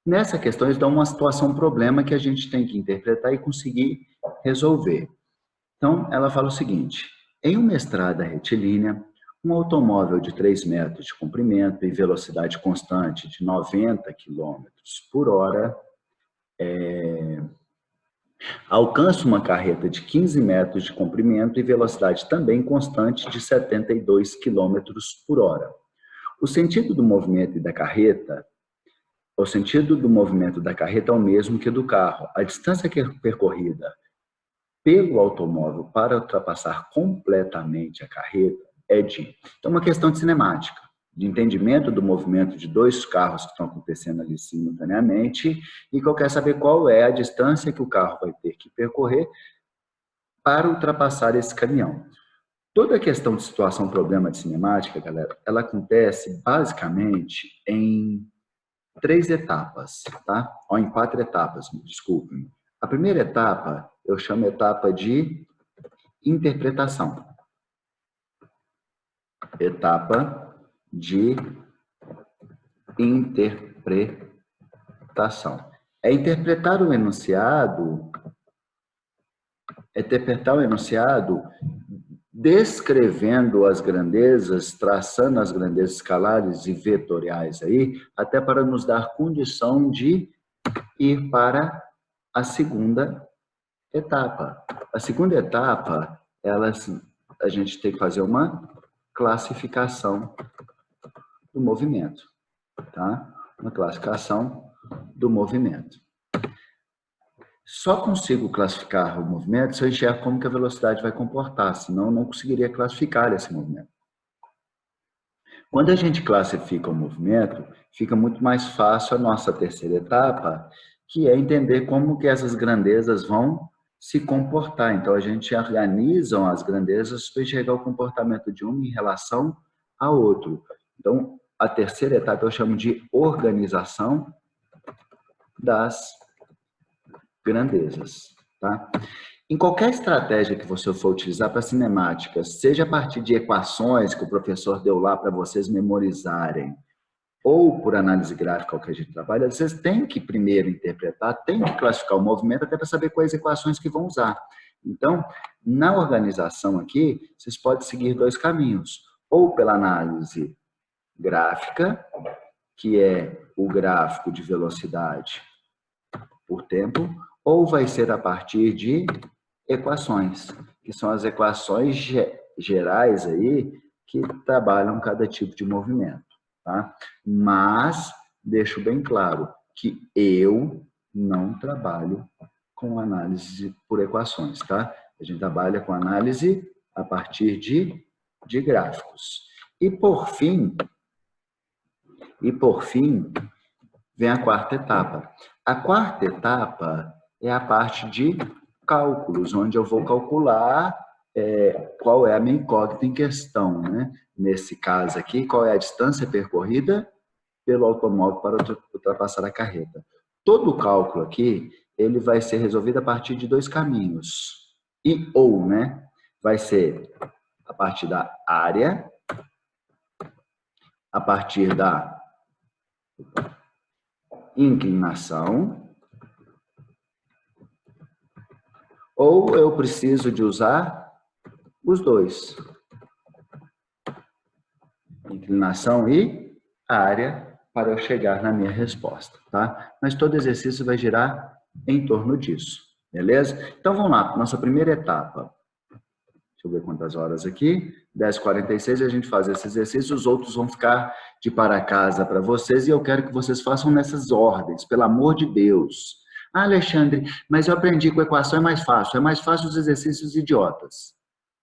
Nessa questão, eles dão uma situação, um problema que a gente tem que interpretar e conseguir resolver. Então, ela fala o seguinte: em uma estrada retilínea, um automóvel de 3 metros de comprimento e velocidade constante de 90 quilômetros por hora alcança uma carreta de 15 metros de comprimento e velocidade também constante de 72 quilômetros por hora. O sentido do movimento da carreta O sentido do movimento da carreta é o mesmo que do carro. A distância percorrida pelo automóvel para ultrapassar completamente a carreta é de... Então, uma questão de cinemática, de entendimento do movimento de dois carros que estão acontecendo ali simultaneamente, e que eu quero saber qual é a distância que o carro vai ter que percorrer para ultrapassar esse caminhão. Toda a questão de situação, problema de cinemática, galera, ela acontece basicamente em 3 etapas, tá? Ou em 4 etapas, desculpem. A primeira etapa, eu chamo etapa de interpretação. Etapa de interpretação. É interpretar o enunciado, descrevendo as grandezas, traçando as grandezas escalares e vetoriais aí, até para nos dar condição de ir para a segunda etapa. A segunda etapa, a gente tem que fazer uma classificação do movimento, tá? Uma classificação do movimento. Só consigo classificar o movimento se eu enxergo como que a velocidade vai comportar, senão eu não conseguiria classificar esse movimento. Quando a gente classifica o movimento, fica muito mais fácil a nossa terceira etapa, que é entender como que essas grandezas vão se comportar. Então, a gente organiza as grandezas para enxergar o comportamento de um em relação ao outro. Então, a terceira etapa eu chamo de organização das grandezas, tá? Em qualquer estratégia que você for utilizar para cinemática, seja a partir de equações que o professor deu lá para vocês memorizarem, ou por análise gráfica, o que a gente trabalha, vocês têm que primeiro interpretar, têm que classificar o movimento até para saber quais equações que vão usar. Então, na organização aqui, vocês podem seguir 2 caminhos. Ou pela análise gráfica, que é o gráfico de velocidade por tempo, ou vai ser a partir de equações, que são as equações gerais aí que trabalham cada tipo de movimento, tá? Mas deixo bem claro que eu não trabalho com análise por equações, tá? A gente trabalha com análise a partir de gráficos. E por fim, vem a quarta etapa. A quarta etapa é a parte de cálculos, onde eu vou calcular qual é a minha incógnita em questão, né? Nesse caso aqui, qual é a distância percorrida pelo automóvel para ultrapassar a carreta. Todo o cálculo aqui, ele vai ser resolvido a partir de 2 caminhos. Né? Vai ser a partir da área, a partir da inclinação, ou eu preciso de usar os 2. Inclinação e área para eu chegar na minha resposta, tá? Mas todo exercício vai girar em torno disso, beleza? Então vamos lá, nossa primeira etapa. Deixa eu ver quantas horas aqui. 10h46 a gente faz esse exercício, os outros vão ficar de para casa para vocês e eu quero que vocês façam nessas ordens, pelo amor de Deus. Ah, Alexandre, mas eu aprendi que a equação é mais fácil os exercícios idiotas.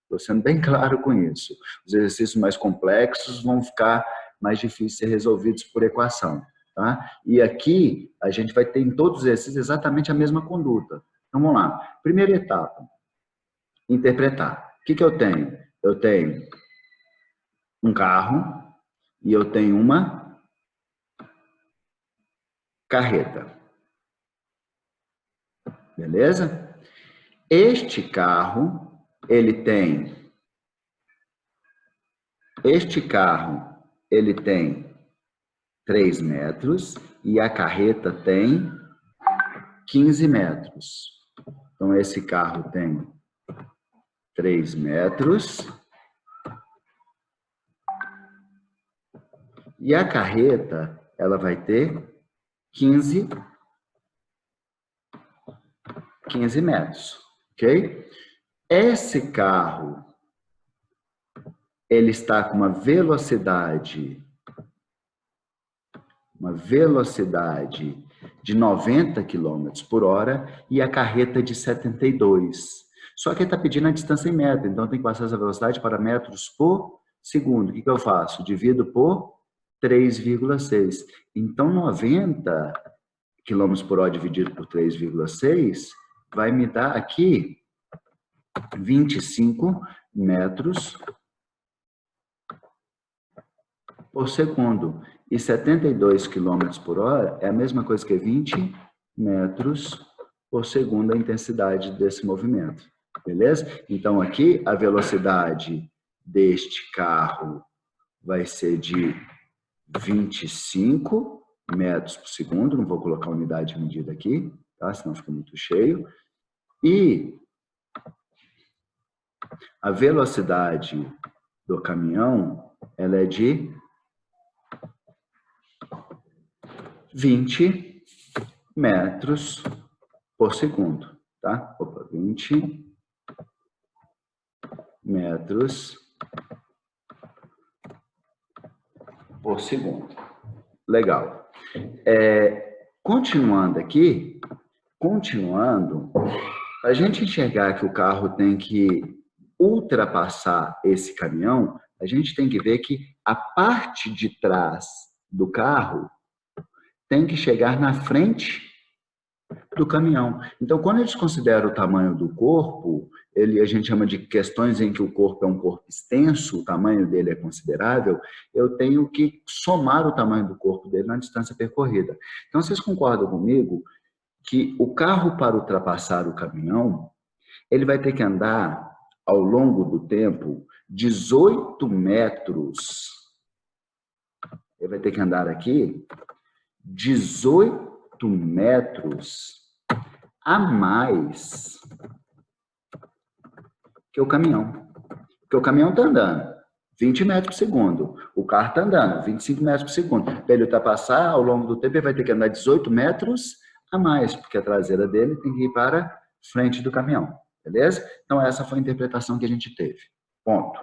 Estou sendo bem claro com isso. Os exercícios mais complexos vão ficar mais difíceis de ser resolvidos por equação, tá? E aqui a gente vai ter em todos os exercícios exatamente a mesma conduta. Então vamos lá. Primeira etapa, interpretar. O que eu tenho? Eu tenho um carro e eu tenho uma carreta. Beleza? Este carro, ele tem 3 metros e a carreta tem 15 metros. Então, esse carro tem 3 metros e a carreta, ela vai ter 15 metros, ok? Esse carro, ele está com uma velocidade de 90 km por hora e a carreta de 72. Só que ele está pedindo a distância em metro, então tem que passar essa velocidade para metros por segundo. O que eu faço? Divido por 3,6. Então, 90 km por hora dividido por 3,6 vai me dar aqui 25 metros por segundo. E 72 km por hora é a mesma coisa que 20 metros por segundo a intensidade desse movimento. Beleza? Então, aqui a velocidade deste carro vai ser de 25 metros por segundo. Não vou colocar unidade de medida aqui, tá? Senão fica muito cheio. E a velocidade do caminhão, ela é de 20 metros por segundo, tá? Opa, 20 metros por segundo. Legal. Continuando aqui, a gente enxergar que o carro tem que ultrapassar esse caminhão, a gente tem que ver que a parte de trás do carro tem que chegar na frente do caminhão. Então, quando a gente considera o tamanho do corpo, a gente chama de questões em que o corpo é um corpo extenso, o tamanho dele é considerável, eu tenho que somar o tamanho do corpo dele na distância percorrida. Então, vocês concordam comigo que o carro, para ultrapassar o caminhão, ele vai ter que andar, ao longo do tempo, 18 metros. Ele vai ter que andar aqui 18 metros a mais que o caminhão. Porque o caminhão está andando 20 metros por segundo. O carro está andando 25 metros por segundo. Para ele ultrapassar, ao longo do tempo, ele vai ter que andar 18 metros a mais, porque a traseira dele tem que ir para frente do caminhão. Beleza? Então, essa foi a interpretação que a gente teve. Ponto.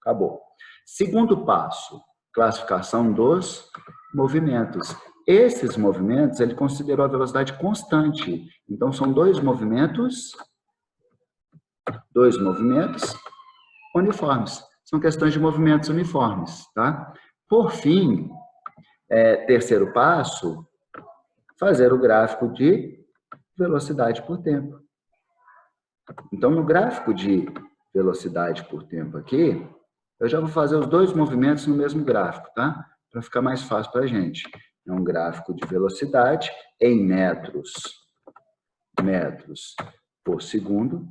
Acabou. Segundo passo, classificação dos movimentos. Esses movimentos, ele considerou a velocidade constante. Então, são dois movimentos uniformes. São questões de movimentos uniformes, tá? Por fim, terceiro passo, fazer o gráfico de velocidade por tempo. Então, no gráfico de velocidade por tempo aqui, eu já vou fazer os dois movimentos no mesmo gráfico, tá? Para ficar mais fácil para a gente. É um gráfico de velocidade em metros por segundo,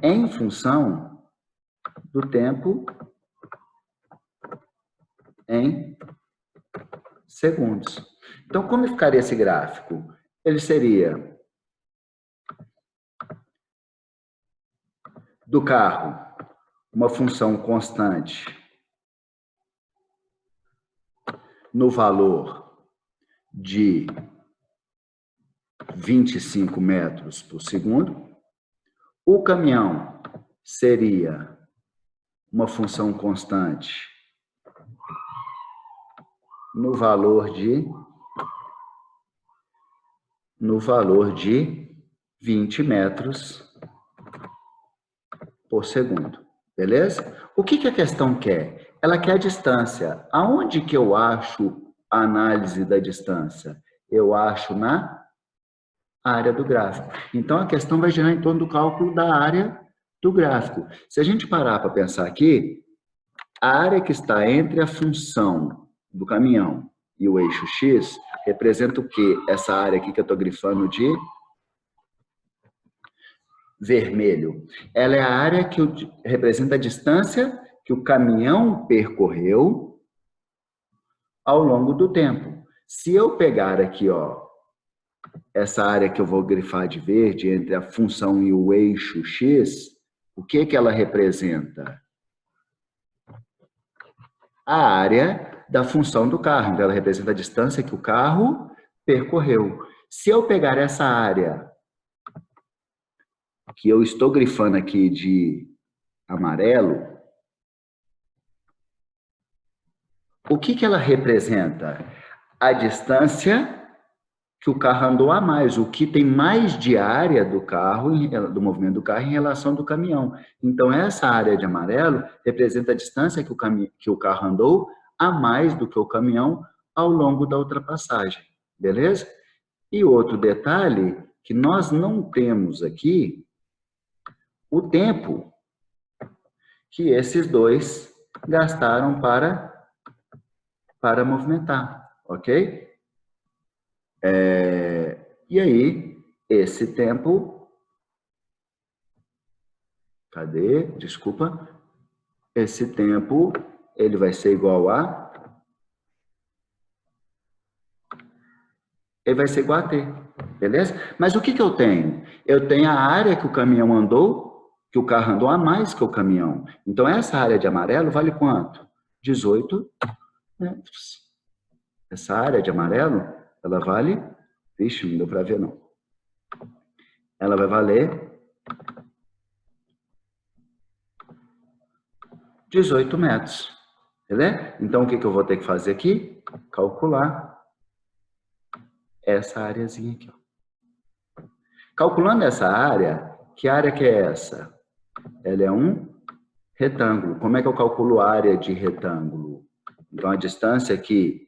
em função do tempo em segundos. Então, como ficaria esse gráfico? Ele seria do carro, uma função constante no valor de 25 metros por segundo. O caminhão seria uma função constante no valor de 20 metros por segundo. Beleza? O que a questão quer? Ela quer a distância. Aonde que eu acho a análise da distância? Eu acho na área do gráfico. Então, a questão vai girar em torno do cálculo da área do gráfico. Se a gente parar para pensar aqui, a área que está entre a função do caminhão e o eixo X representa o quê? Essa área aqui que eu estou grifando de vermelho. Ela é a área que representa a distância que o caminhão percorreu ao longo do tempo. Se eu pegar aqui, ó, essa área que eu vou grifar de verde entre a função e o eixo x, o que que ela representa? A área da função do carro. Então, ela representa a distância que o carro percorreu. Se eu pegar essa área que eu estou grifando aqui de amarelo, o que que ela representa? A distância que o carro andou a mais, o que tem mais de área do carro, do movimento do carro em relação do caminhão. Então, essa área de amarelo representa a distância que o carro andou a mais do que o caminhão ao longo da ultrapassagem, beleza? E outro detalhe, que nós não temos aqui, o tempo que esses dois gastaram para movimentar, ok? E aí, esse tempo... Cadê? Desculpa. Esse tempo, ele vai ser igual a... Ele vai ser igual a T, beleza? Mas o que que eu tenho? Eu tenho a área que o caminhão andou, que o carro andou a mais que o caminhão. Então, essa área de amarelo vale quanto? 18 metros. Essa área de amarelo, ela vale... Vixe, não deu para ver, não. Ela vai valer 18 metros. Beleza? Então, o que que eu vou ter que fazer aqui? Calcular essa areazinha aqui. Ó. Calculando essa área, que área que é essa? Ela é um retângulo. Como é que eu calculo a área de retângulo? Então, a distância aqui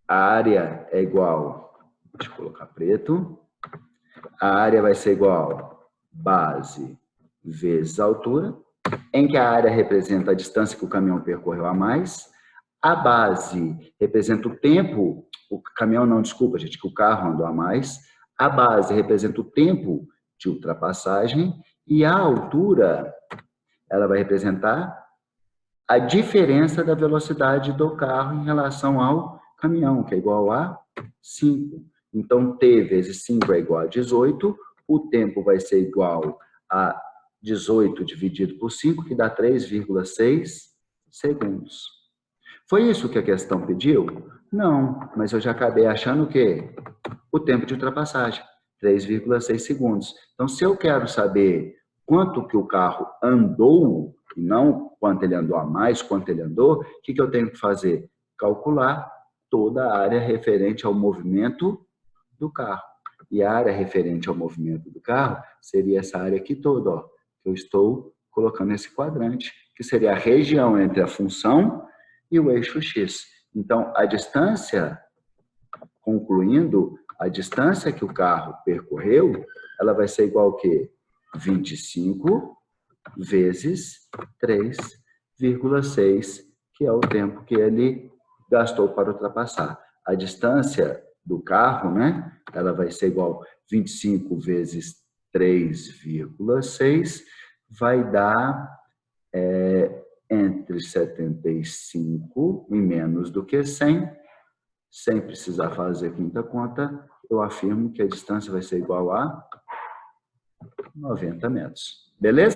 a área é igual, deixa eu colocar preto, a área vai ser igual base vezes altura, em que a área representa a distância que o caminhão percorreu a mais, a base representa o tempo, o caminhão não, desculpa, gente, que o carro andou a mais, a base representa o tempo de ultrapassagem e a altura, ela vai representar a diferença da velocidade do carro em relação ao caminhão, que é igual a 5. Então, T vezes 5 é igual a 18, o tempo vai ser igual a 18 dividido por 5, que dá 3,6 segundos. Foi isso que a questão pediu? Não, mas eu já acabei achando o quê? O tempo de ultrapassagem, 3,6 segundos. Então, se eu quero saber quanto que o carro andou, e não quanto ele andou a mais, quanto ele andou, o que que eu tenho que fazer? Calcular toda a área referente ao movimento do carro. E a área referente ao movimento do carro seria essa área aqui toda, ó, que eu estou colocando nesse quadrante, que seria a região entre a função e o eixo X. Então, a distância, concluindo, a distância que o carro percorreu, ela vai ser igual ao quê? 25 vezes 3,6, que é o tempo que ele gastou para ultrapassar. A distância do carro, né? Ela vai ser igual a 25 vezes 3,6, vai dar entre 75 e menos do que 100. Sem precisar fazer quinta conta, eu afirmo que a distância vai ser igual a 90 metros. Beleza?